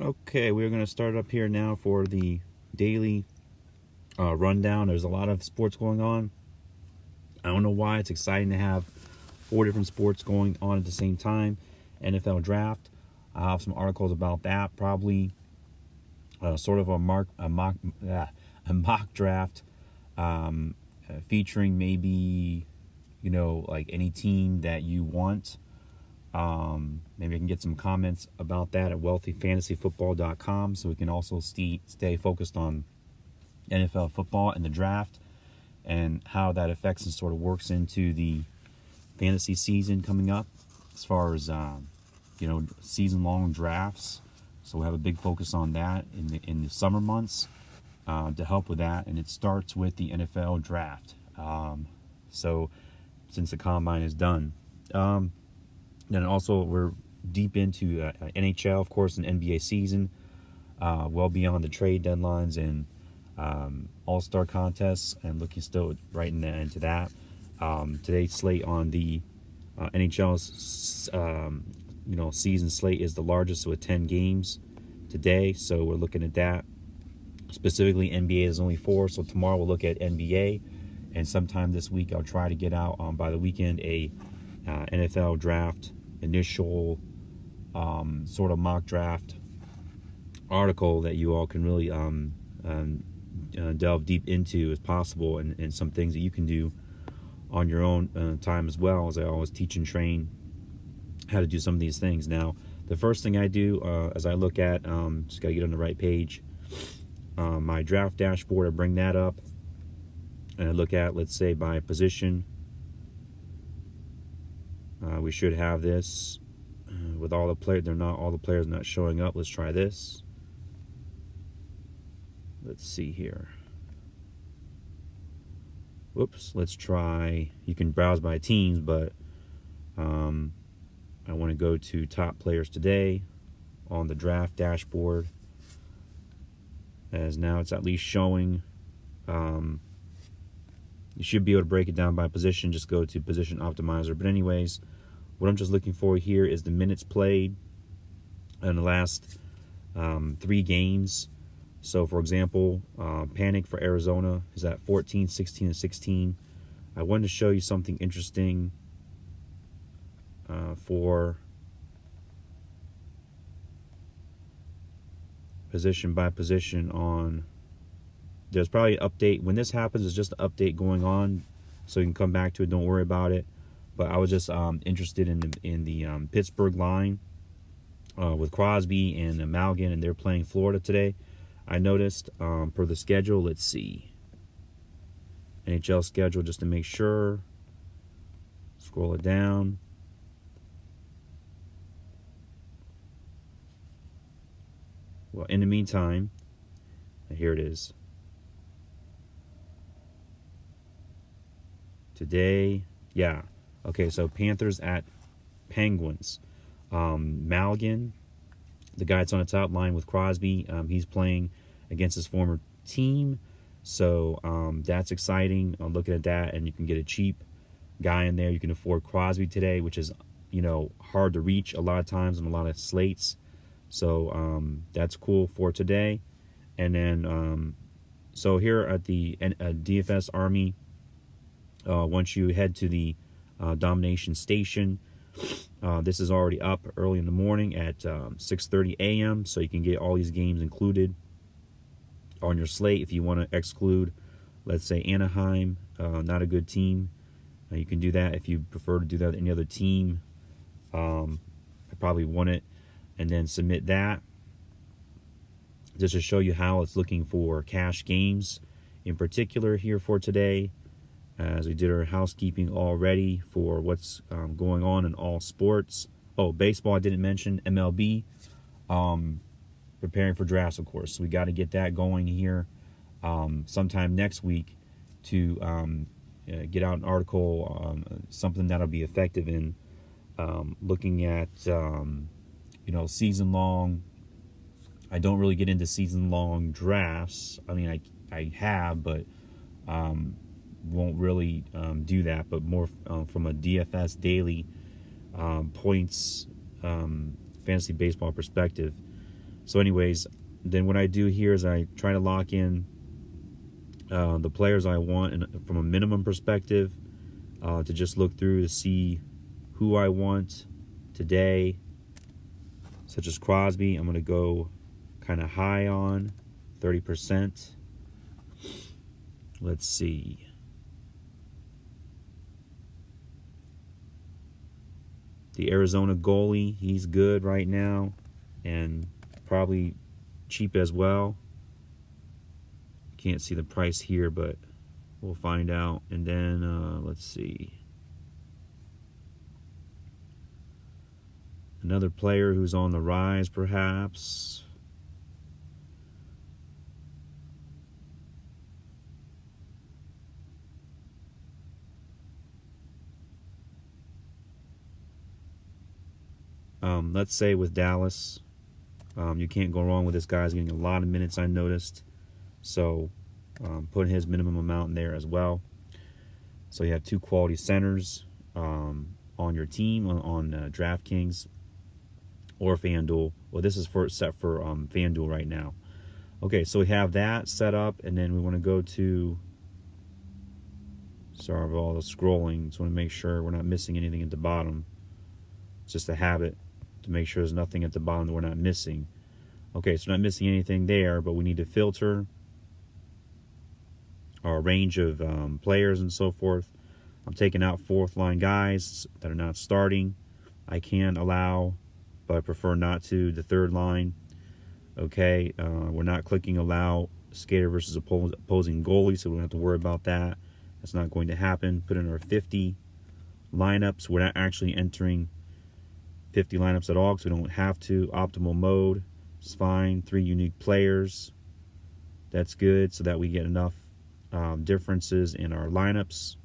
Okay, we're going to start up here now for the daily rundown. There's a lot of sports going on. I don't know why. It's exciting to have 4 different sports going on at the same time. NFL draft. I have some articles about that. Probably sort of a mock draft featuring maybe like any team that you want. Maybe I can get some comments about that at wealthyfantasyfootball.com, so we can also stay focused on NFL football and the draft and how that affects and sort of works into the fantasy season coming up as far as season-long drafts. So we have a big focus on that in the summer months to help with that, and it starts with the NFL draft. So since the combine is done. Then also we're deep into NHL, of course, and NBA season, well beyond the trade deadlines and all-star contests, and looking still right into that. Today's slate on the NHL's season slate is the largest with 10 games today, so we're looking at that. Specifically, NBA is only 4, so tomorrow we'll look at NBA, and sometime this week I'll try to get out by the weekend a NFL draft initial sort of mock draft article that you all can really delve deep into as possible, and some things that you can do on your own time as well, as I always teach and train how to do some of these things. Now, the first thing I do as I look at, just got to get on the right page, my draft dashboard, I bring that up and I look at, let's say, by position. We should have this with all the players. All the players not showing up. Let's try this. Let's see here. Whoops. Let's try. You can browse by teams, but I want to go to top players today on the draft dashboard, as now it's at least showing. You should be able to break it down by position. Just go to position optimizer. But anyways, what I'm just looking for here is the minutes played in the last 3 games. So, for example, Panic for Arizona is at 14, 16, and 16. I wanted to show you something interesting for position by position on. There's probably an update. When this happens, it's just an update going on, so you can come back to it. Don't worry about it. But I was just interested in the Pittsburgh line with Crosby and Malgin, and they're playing Florida today. I noticed per the schedule. Let's see, NHL schedule, just to make sure. Scroll it down. Well, in the meantime, here it is. Today, yeah. Okay, so Panthers at Penguins. Malgin, the guy that's on the top line with Crosby, he's playing against his former team. So that's exciting. I'm looking at that, and you can get a cheap guy in there. You can afford Crosby today, which is, hard to reach a lot of times on a lot of slates. So that's cool for today. And then, so here at the DFS Army, once you head to the Domination Station, this is already up early in the morning at 6:30 a.m. So you can get all these games included on your slate. If you want to exclude, let's say, Anaheim, not a good team, you can do that. If you prefer to do that with any other team, I probably want it, and then submit that. Just to show you how it's looking for cash games in particular here for today, as we did our housekeeping already for what's going on in all sports. Oh, baseball I didn't mention. MLB, preparing for drafts, of course. So we got to get that going here sometime next week to get out an article, something that'll be effective in looking at season-long. I don't really get into season-long drafts. I mean, I have, but won't really do that. But more from a DFS daily points fantasy baseball perspective. So anyways, then what I do here is I try to lock in the players I want from a minimum perspective, to just look through to see who I want today, such as Crosby. I'm going to go kind of high on 30%. Let's see. The Arizona goalie, he's good right now and probably cheap as well. Can't see the price here, but we'll find out. And then let's see. Another player who's on the rise, perhaps. Let's say with Dallas, you can't go wrong with this guy. He's getting a lot of minutes, I noticed. So putting his minimum amount in there as well. So you have two quality centers on your team on DraftKings or Fanduel. Well, this is set for Fanduel right now. Okay, so we have that set up, and then we want to go to, sorry for all the scrolling, just want to make sure we're not missing anything at the bottom. It's just a habit to make sure there's nothing at the bottom that we're not missing. Okay, so not missing anything there, but we need to filter our range of players and so forth. I'm taking out fourth line guys that are not starting. I can allow, but I prefer not to, the third line. Okay, we're not clicking allow skater versus opposing goalie, so we don't have to worry about that. That's not going to happen. Put in our 50 lineups. We're not actually entering 50 lineups at all because we don't have to. Optimal mode is fine. 3 unique players. That's good, so that we get enough differences in our lineups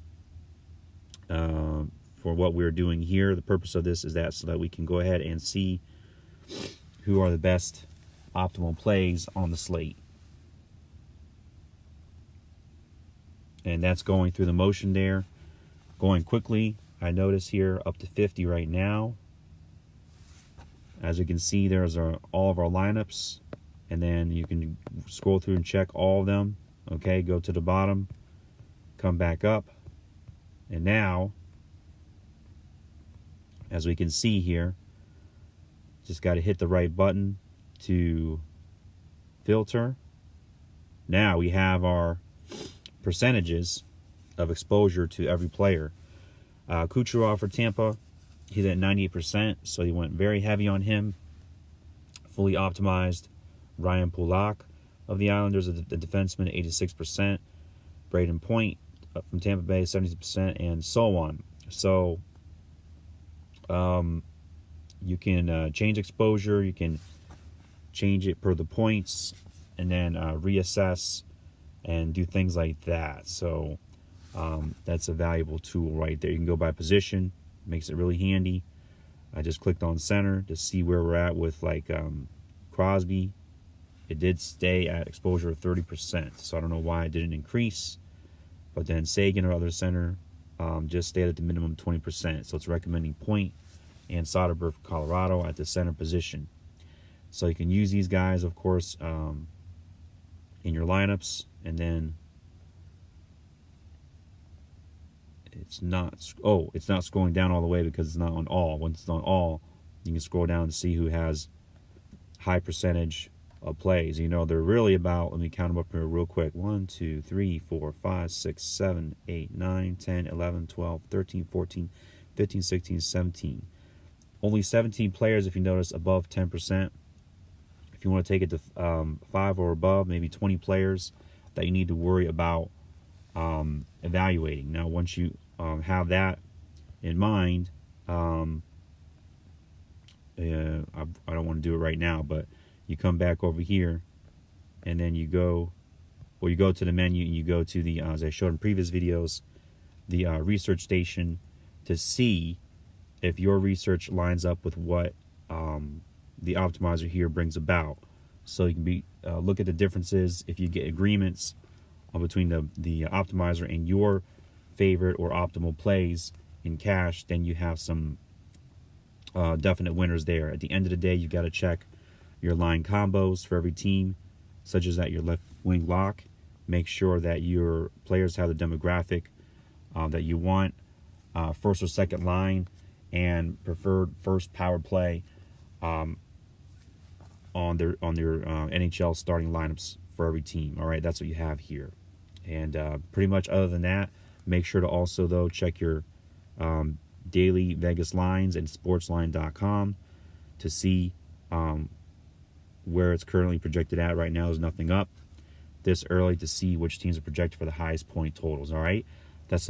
for what we're doing here. The purpose of this is that so that we can go ahead and see who are the best optimal plays on the slate. And that's going through the motion there, going quickly. I notice here up to 50 right now. As you can see, there's all of our lineups, and then you can scroll through and check all of them. Okay, go to the bottom, come back up, and now, as we can see here, just got to hit the right button to filter. Now we have our percentages of exposure to every player. Kucherov for Tampa, he's at 98%, so he went very heavy on him. Fully optimized. Ryan Pulock of the Islanders, the defenseman, 86%. Braden Point from Tampa Bay, 70%, and so on. So you can change exposure, you can change it per the points, and then reassess and do things like that. So that's a valuable tool right there. You can go by position, makes it really handy. I just clicked on center to see where we're at with like Crosby. It did stay at exposure of 30%, so I don't know why it didn't increase. But then Sagan or other center just stayed at the minimum 20%, so it's recommending Point and Soderberg for Colorado at the center position. So you can use these guys, of course, in your lineups, and then it's not scrolling down all the way because it's not on all. Once it's on all, you can scroll down to see who has high percentage of plays. You know, they're really about, let me count them up here real quick. 1, 2, 3, 4, 5, 6, 7, 8, 9, 10, 11, 12, 13, 14, 15, 16, 17. Only 17 players, if you notice, above 10%. If you want to take it to 5 or above, maybe 20 players that you need to worry about evaluating. Now, once you have that in mind, I don't want to do it right now, but you come back over here, and then you go to the menu, and you go to the, as I showed in previous videos, the research station to see if your research lines up with what the optimizer here brings about. So you can look at the differences. If you get agreements between the optimizer and your favorite or optimal plays in cash, then you have some definite winners there. At the end of the day, you got to check your line combos for every team, such as at your left wing lock. Make sure that your players have the demographic that you want, first or second line, and preferred first power play on their NHL starting lineups for every team. All right, that's what you have here. And pretty much other than that, make sure to also, though, check your daily Vegas lines and sportsline.com to see where it's currently projected at. Right now, there's nothing up this early to see which teams are projected for the highest point totals. All right, that's the